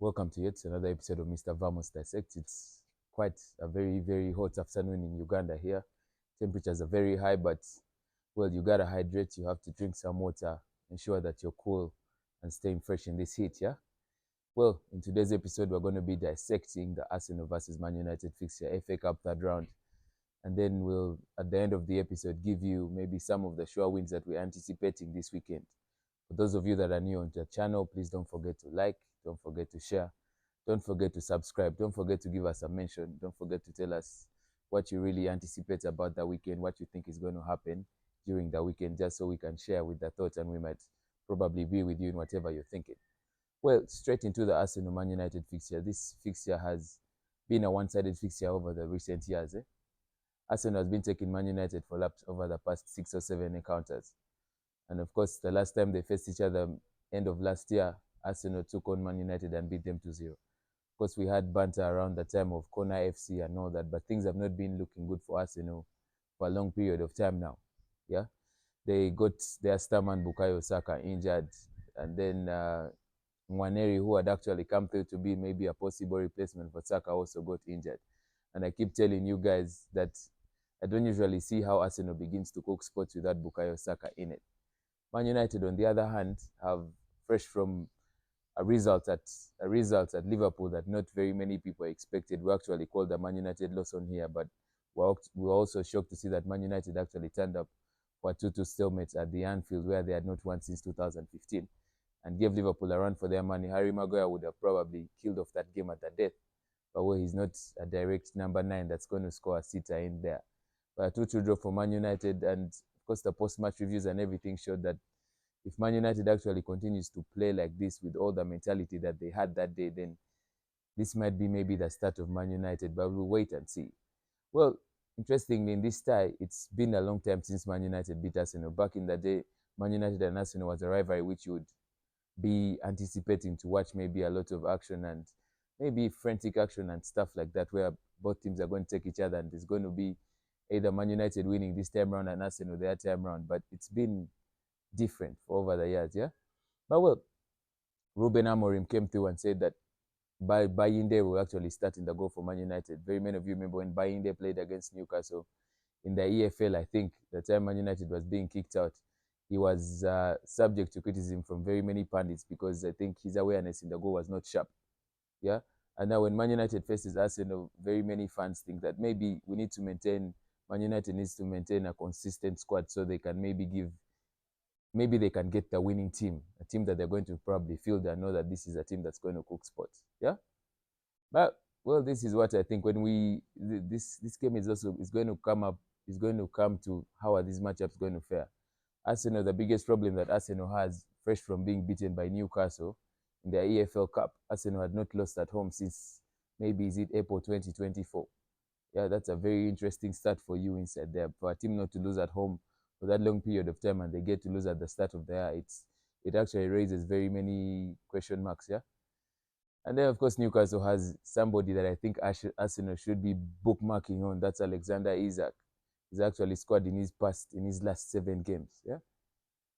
Welcome to yet another episode of Mr. Vamos Dissect. It's quite a very, very hot afternoon in Uganda here. Temperatures are very high, but well, you gotta hydrate. You have to drink some water, ensure that you're cool and staying fresh in this heat, yeah? Well, in today's episode, we're going to be dissecting the Arsenal versus Man United fixture, FA Cup third round. And then we'll, at the end of the episode, give you maybe some of the sure wins that we're anticipating this weekend. For those of you that are new on the channel, please don't forget to like, don't forget to share, don't forget to subscribe, don't forget to give us a mention, don't forget to tell us what you really anticipate about the weekend, what you think is going to happen during the weekend, just so we can share with the thoughts and we might probably be with you in whatever you're thinking. Well, straight into the Arsenal Man United fixture. This fixture has been a one-sided fixture over the recent years. Arsenal has been taking Man United for laps over the past 6 or 7 encounters. And of course, the last time they faced each other, end of last year, Arsenal took on Man United and beat them 2-0. Of course, we had banter around the time of Corner FC and all that, but things have not been looking good for Arsenal for a long period of time now. Yeah, they got their star man Bukayo Saka injured, and then Nwaneri, who had actually come through to be maybe a possible replacement for Saka, also got injured. And I keep telling you guys that I don't usually see how Arsenal begins to cook spots without Bukayo Saka in it. Man United, on the other hand, have fresh from a result at Liverpool that not very many people expected. We actually called the Man United loss on here, but we were also shocked to see that Man United actually turned up for a 2-2 stalemate at the Anfield, where they had not won since 2015, and gave Liverpool a run for their money. Harry Maguire would have probably killed off that game at the death, but well, he's not a direct number 9 that's going to score a sitter in there. But a 2-2 draw for Man United, and of course the post-match reviews and everything showed that if Man United actually continues to play like this with all the mentality that they had that day, then this might be maybe the start of Man United, but we'll wait and see. Well, interestingly, in this tie, it's been a long time since Man United beat Arsenal. Back in the day, Man United and Arsenal was a rivalry which you would be anticipating to watch maybe a lot of action and maybe frantic action and stuff like that, where both teams are going to take each other and it's going to be either Man United winning this time round and Arsenal their time round. But it's been different for over the years, yeah? But well, Ruben Amorim came through and said that by Bayinde will actually start in the goal for Man United. Very many of you remember when Bayinde played against Newcastle in the EFL, I think, the time Man United was being kicked out. He was subject to criticism from very many pundits because I think his awareness in the goal was not sharp, yeah? And now when Man United faces Arsenal, very many fans think that maybe Man United needs to maintain a consistent squad so they can maybe they can get the winning team, a team that they're going to probably field and know that this is a team that's going to cook spots. Yeah, but well, this is what I think. When this game is going to come up, is going to come to how are these matchups going to fare. Arsenal, the biggest problem that Arsenal has, fresh from being beaten by Newcastle in the EFL Cup, Arsenal had not lost at home since maybe is it April 2024. Yeah, that's a very interesting start for you inside there. For a team not to lose at home for that long period of time and they get to lose at the start of the year, it actually raises very many question marks, yeah? And then, of course, Newcastle has somebody that I think Arsenal should be bookmarking on. That's Alexander Isak. He's actually scored in his last 7 games, yeah?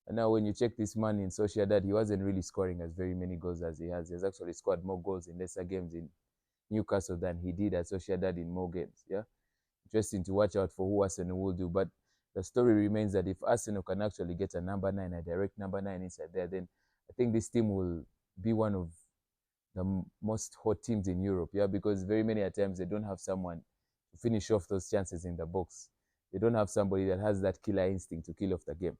And now when you check this man in Sociedad, he wasn't really scoring as very many goals as he has. He has actually scored more goals in lesser games in Newcastle than he did at Sociedad in more games, yeah? Interesting to watch out for who Arsenal will do. But the story remains that if Arsenal can actually get a number 9, a direct number 9 inside there, then I think this team will be one of the most hot teams in Europe, yeah, because very many times they don't have someone to finish off those chances in the box. They don't have somebody that has that killer instinct to kill off the game.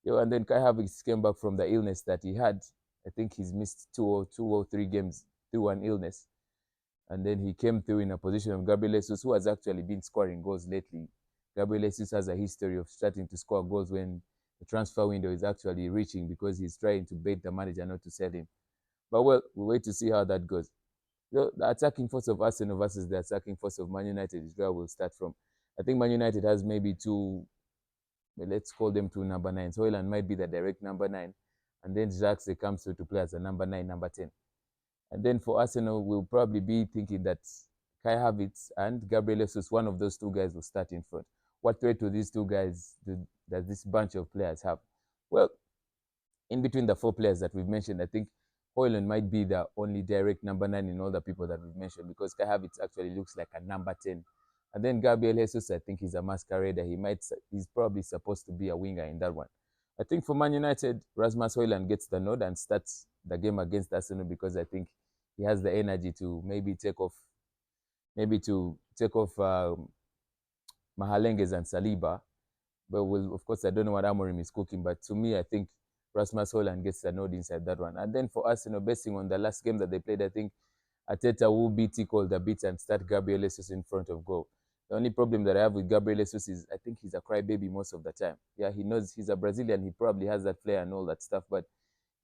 Yeah, and then Kai Havertz came back from the illness that he had. I think he's missed 2 or 3 games through an illness. And then he came through in a position of Gabriel Jesus, who has actually been scoring goals lately. Gabriel Jesus has a history of starting to score goals when the transfer window is actually reaching because he's trying to bait the manager not to sell him. But well, we'll wait to see how that goes. The attacking force of Arsenal versus the attacking force of Man United is where we'll start from. I think Man United has maybe let's call them 2 number 9s. Hoyland might be the direct number 9. And then Jacques comes through to play as a number 9, number 10. And then for Arsenal, we'll probably be thinking that Kai Havertz and Gabriel Jesus, one of those 2 guys, will start in front. What threat do these 2 guys does this bunch of players have? Well, in between the 4 players that we've mentioned, I think Hoyland might be the only direct number 9 in all the people that we've mentioned, because Kai Havertz actually looks like a number 10. And then Gabriel Jesus, I think he's a masquerader. He's probably supposed to be a winger in that one. I think for Man United, Rasmus Hoyland gets the nod and starts the game against Arsenal, because I think he has the energy to maybe take off Mahalenges and Saliba. But of course, I don't know what Amorim is cooking. But to me, I think Rasmus Hoyland gets the nod inside that one. And then for Arsenal, basing on the last game that they played, I think Arteta will be tickled a bit and start Gabriel Jesus in front of goal. The only problem that I have with Gabriel Jesus is I think he's a crybaby most of the time. Yeah, he knows he's a Brazilian. He probably has that flair and all that stuff, but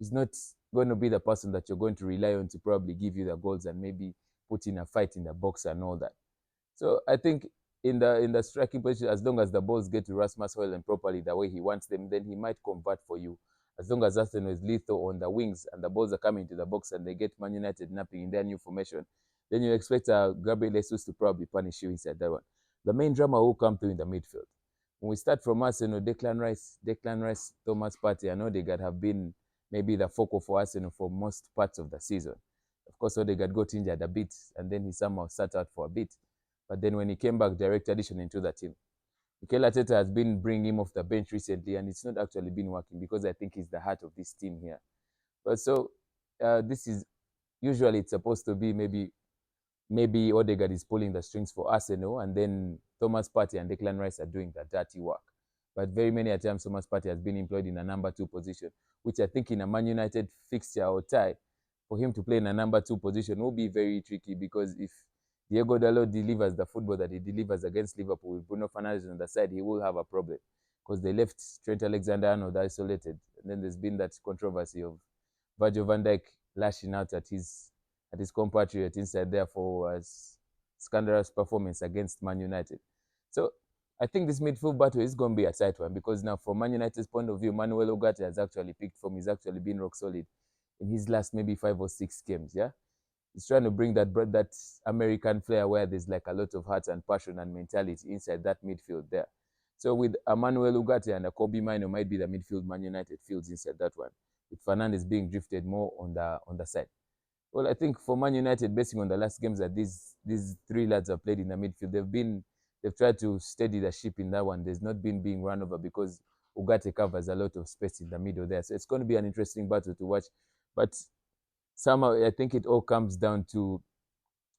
he's not going to be the person that you're going to rely on to probably give you the goals and maybe put in a fight in the box and all that. So I think in the striking position, as long as the balls get to Rasmus Højlund properly the way he wants them, then he might convert for you. As long as Arsenal is lethal on the wings and the balls are coming to the box and they get Man United napping in their new formation, then you expect Gabriel Jesus to probably punish you inside that one. The main drama will come through in the midfield. When we start from Arsenal, Declan Rice, Thomas Partey, and Odegaard have been maybe the focal for Arsenal for most parts of the season. Of course, Odegaard got injured a bit and then he somehow sat out for a bit. But then when he came back, direct addition into the team. Mikel Arteta has been bringing him off the bench recently, and it's not actually been working, because I think he's the heart of this team here. But so this is usually it's supposed to be maybe Odegaard is pulling the strings for Arsenal, and then Thomas Partey and Declan Rice are doing the dirty work. But very many times Thomas Partey has been employed in a number 2 position, which I think in a Man United fixture or tie, for him to play in a number 2 position will be very tricky, because if Diego Dalot delivers the football that he delivers against Liverpool with Bruno Fernandes on the side, he will have a problem, because they left Trent Alexander-Arnold isolated. And then there's been that controversy of Virgil van Dijk lashing out at his compatriot inside there for a scandalous performance against Man United. So I think this midfield battle is going to be a tight one, because now from Man United's point of view, Manuel Ugarte has actually picked form. He's actually been rock solid in his last maybe 5 or 6 games, yeah? He's trying to bring that American flair where there's like a lot of heart and passion and mentality inside that midfield there. So with Emmanuel Ugarte and Kobe Mino might be the midfield Man United fields inside that one, with Fernandes being drifted more on the side. Well, I think for Man United, basing on the last games that these 3 lads have played in the midfield, they've tried to steady the ship in that one. There's not been being run over, because Ugarte covers a lot of space in the middle there. So it's going to be an interesting battle to watch. But somehow I think it all comes down to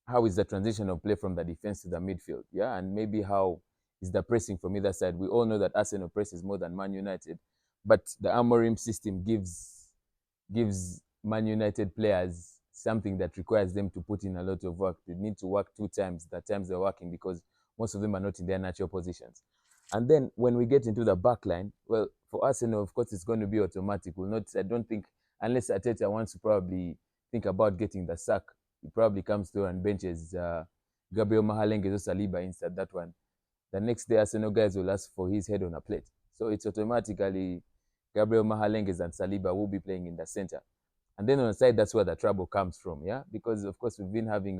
how is the transition of play from the defense to the midfield, yeah, and maybe how is the pressing from either side. We all know that Arsenal presses more than Man United, but the Amorim system gives Man United players something that requires them to put in a lot of work. They need to work 2 times the times they're working, because most of them are not in their natural positions. And then when we get into the back line, well, for Arsenal, of course, it's going to be automatic. I don't think, unless Arteta wants to probably think about getting the sack, he probably comes through and benches Gabriel Mahalenges or Saliba inside that one. The next day, Arsenal guys will ask for his head on a plate. So it's automatically Gabriel Mahalenges and Saliba will be playing in the center. And then on the side, that's where the trouble comes from, yeah? Because, of course, we've been having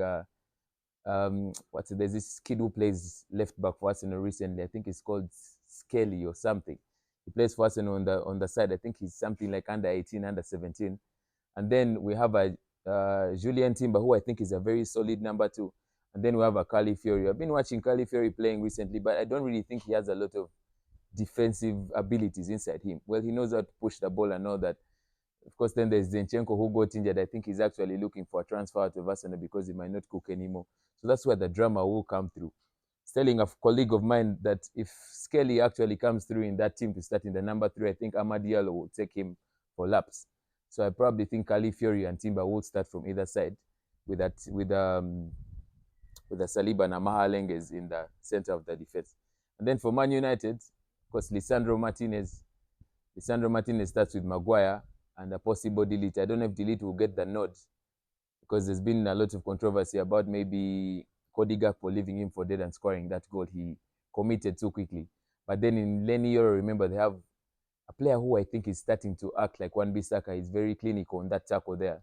there's this kid who plays left back for Arsenal recently. I think he's called Skelly or something. He plays for Arsenal on the side. I think he's something like under 18, under 17. And then we have a Julian Timber, who I think is a very solid number 2. And then we have a Calafiori. I've been watching Calafiori playing recently, but I don't really think he has a lot of defensive abilities inside him. Well, he knows how to push the ball and all that. Of course, then there's Zinchenko, who got injured. I think he's actually looking for a transfer out of Arsenal because he might not cook anymore. So that's where the drama will come through. Telling a colleague of mine that if Skelly actually comes through in that team to start in the number 3, I think Amad Diallo will take him for laps. So I probably think Calafiori and Timber will start from either side, with the Saliba and Mahalenges in the center of the defense. And then for Man United, of course, Lisandro Martinez starts with Maguire and a possible Delete. I don't know if Delete will get the nod, because there's been a lot of controversy about maybe Cody Gakpo leaving him for dead and scoring that goal he committed too quickly. But then in Lenny Yoro, remember, they have a player who I think is starting to act like Wan-Bissaka. He's very clinical on that tackle there.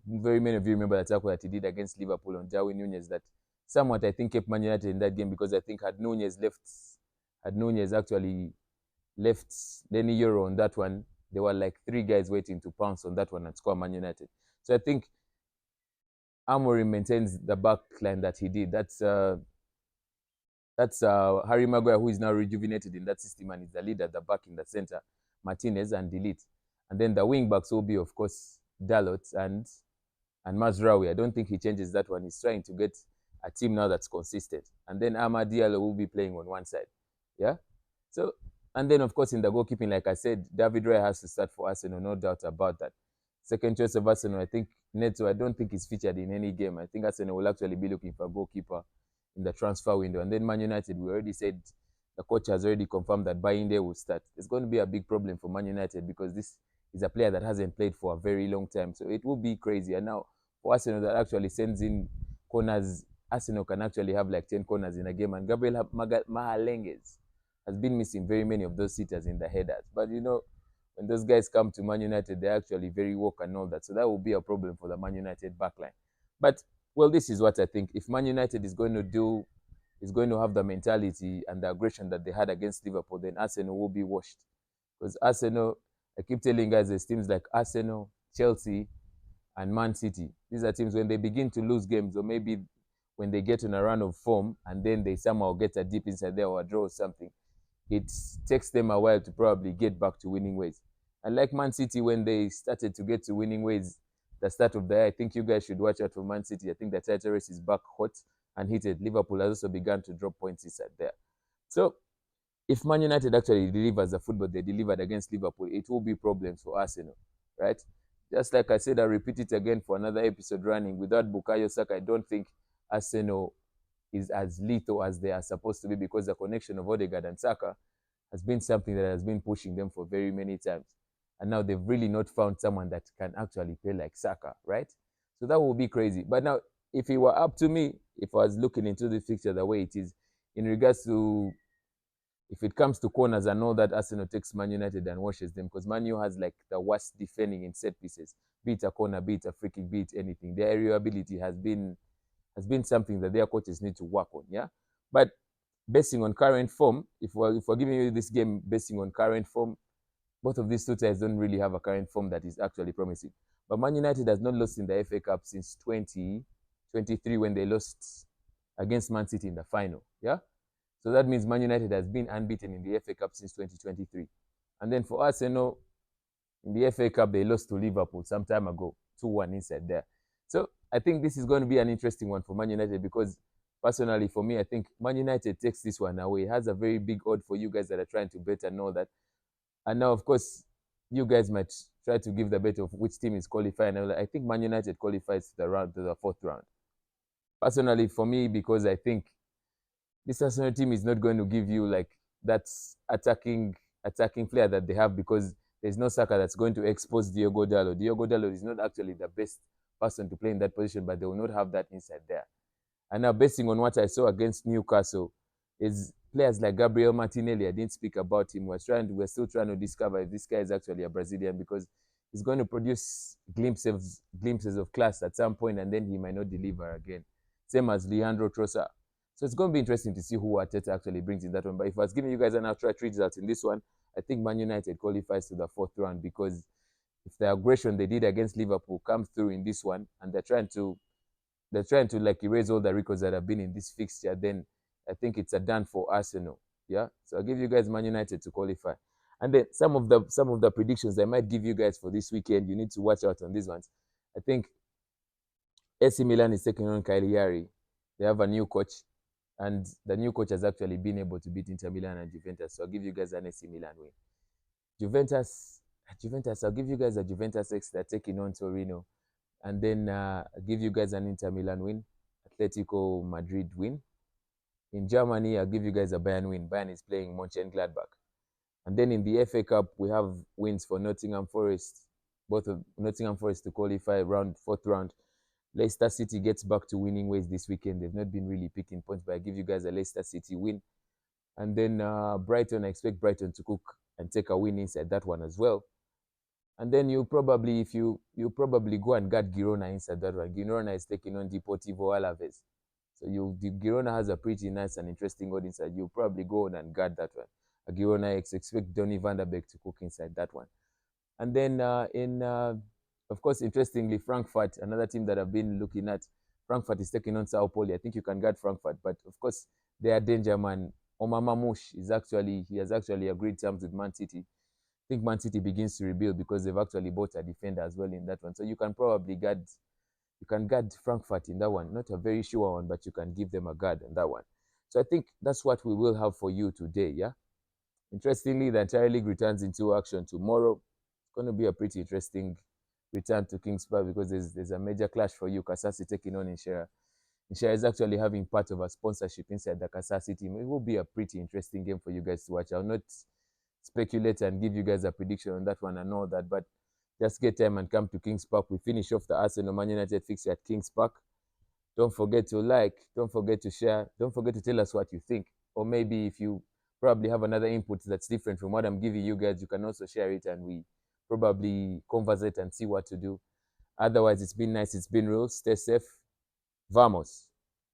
Very many of you remember the tackle that he did against Liverpool on Darwin Nunez, that somewhat I think kept Man United in that game, because I think had Nunez actually left Lenny Yoro on that one, there were like 3 guys waiting to pounce on that one and score Man United. So I think Amorim maintains the back line that he did. That's Harry Maguire, who is now rejuvenated in that system and is the leader at the back in the center, Martinez and Delete. And then the wing backs will be, of course, Dalot and Mazraoui. I don't think he changes that one. He's trying to get a team now that's consistent. And then Amad Diallo will be playing on one side. Yeah. So, and then of course in the goalkeeping, like I said, David Raya has to start for Arsenal, no doubt about that. Second choice of Arsenal, I think Neto, I don't think he's featured in any game. I think Arsenal will actually be looking for a goalkeeper in the transfer window. And then Man United, we already said the coach has already confirmed that Bayinde will start. It's going to be a big problem for Man United because this is a player that hasn't played for a very long time. So it will be crazy. And now for Arsenal that actually sends in corners, Arsenal can actually have like 10 corners in a game. And Gabriel Mahalenges has been missing very many of those sitters in the headers. But you know, when those guys come to Man United, they're actually very woke and all that. So that will be a problem for the Man United backline. But well, this is what I think. If Man United is going to have the mentality and the aggression that they had against Liverpool, then Arsenal will be washed. Because Arsenal, I keep telling guys, there's teams like Arsenal, Chelsea, and Man City. These are teams when they begin to lose games, or maybe when they get on a run of form and then they somehow get a dip inside there or a draw or something, it takes them a while to probably get back to winning ways. And like Man City, when they started to get to winning ways, the start of the year, I think you guys should watch out for Man City. I think the title race is back hot and heated. Liverpool has also begun to drop points inside there. So if Man United actually delivers the football they delivered against Liverpool, it will be problems for Arsenal, right? Just like I said, I'll repeat it again for another episode running. Without Bukayo Saka, I don't think Arsenal is as lethal as they are supposed to be because the connection of Odegaard and Saka has been something that has been pushing them for very many times. And now they've really not found someone that can actually play like Saka, right? So that will be crazy. But now, if it were up to me, if I was looking into the fixture the way it is, in regards to if it comes to corners, I know that Arsenal takes Man United and washes them because Man U has like the worst defending in set pieces, be it a corner, be it a free kick, be it anything. Their aerial ability has been something that their coaches need to work on. Yeah, but basing on current form, if we're giving you this game basing on current form, both of these two sides don't really have a current form that is actually promising. But Man United has not lost in the FA Cup since 2023 when they lost against Man City in the final. Yeah. So that means Man United has been unbeaten in the FA Cup since 2023. And then for Arsenal, in the FA Cup, they lost to Liverpool some time ago, 2-1 inside there. So I think this is going to be an interesting one for Man United because personally, for me, I think Man United takes this one away. It has a very big odd for you guys that are trying to bet and all that. And now, of course, you guys might try to give the bet of which team is qualifying. I think Man United qualifies to the fourth round. Personally, for me, because I think this Arsenal team is not going to give you like that attacking player that they have because there's no Saka that's going to expose Diogo Dalot. Diogo Dalot is not actually the best person to play in that position, but they will not have that inside there. And now, basing on what I saw against Newcastle, is players like Gabriel Martinelli. I didn't speak about him. We're still trying to discover if this guy is actually a Brazilian because he's going to produce glimpses of class at some point, and then he might not deliver again. Same as Leandro Trossard. So it's going to be interesting to see who Arteta actually brings in that one. But if I was giving you guys an outright result in this one, I think Man United qualifies to the fourth round because if the aggression they did against Liverpool comes through in this one, and they're trying to like erase all the records that have been in this fixture, then I think it's a done for Arsenal. Yeah. So I'll give you guys Man United to qualify. And then some of the predictions I might give you guys for this weekend, you need to watch out on these ones. I think AC Milan is taking on Cagliari. They have a new coach, and the new coach has actually been able to beat Inter Milan and Juventus. So I'll give you guys an AC Milan win. Juventus, I'll give you guys a Juventus X. They're taking on Torino. And then I'll give you guys an Inter Milan win. Atletico Madrid win. In Germany, I'll give you guys a Bayern win. Bayern is playing Mönchengladbach. And then in the FA Cup, we have wins for Nottingham Forest. Both of Nottingham Forest to qualify fourth round. Leicester City gets back to winning ways this weekend. They've not been really picking points, but I give you guys a Leicester City win. And then Brighton, I expect Brighton to cook and take a win inside that one as well. And then you probably go and guard Girona inside that one. Girona is taking on Deportivo Alaves. So Girona has a pretty nice and interesting odd inside. You probably go on and guard that one. Girona expect Donny van der Beek to cook inside that one. And then of course, interestingly, Frankfurt, another team that I've been looking at, Frankfurt is taking on Sao Paulo. I think you can guard Frankfurt, but of course, they are danger man. Omar Mamouche he has actually agreed terms with Man City. I think Man City begins to rebuild because they've actually bought a defender as well in that one. So you can probably guard Frankfurt in that one. Not a very sure one, but you can give them a guard on that one. So I think that's what we will have for you today. Yeah. Interestingly, the entire league returns into action tomorrow. It's going to be a pretty interesting return to Kings Park because there's a major clash for you. Kasasi taking on Inshera. Inshera is actually having part of a sponsorship inside the Kasasi team. It will be a pretty interesting game for you guys to watch. I'll not speculate and give you guys a prediction on that one and all that, but just get time and come to Kings Park. We finish off the Arsenal Man United fixture at Kings Park. Don't forget to like, don't forget to share, don't forget to tell us what you think. Or maybe if you probably have another input that's different from what I'm giving you guys, you can also share it and we probably conversate and see what to do. Otherwise, it's been nice, it's been real. Stay safe. Vamos.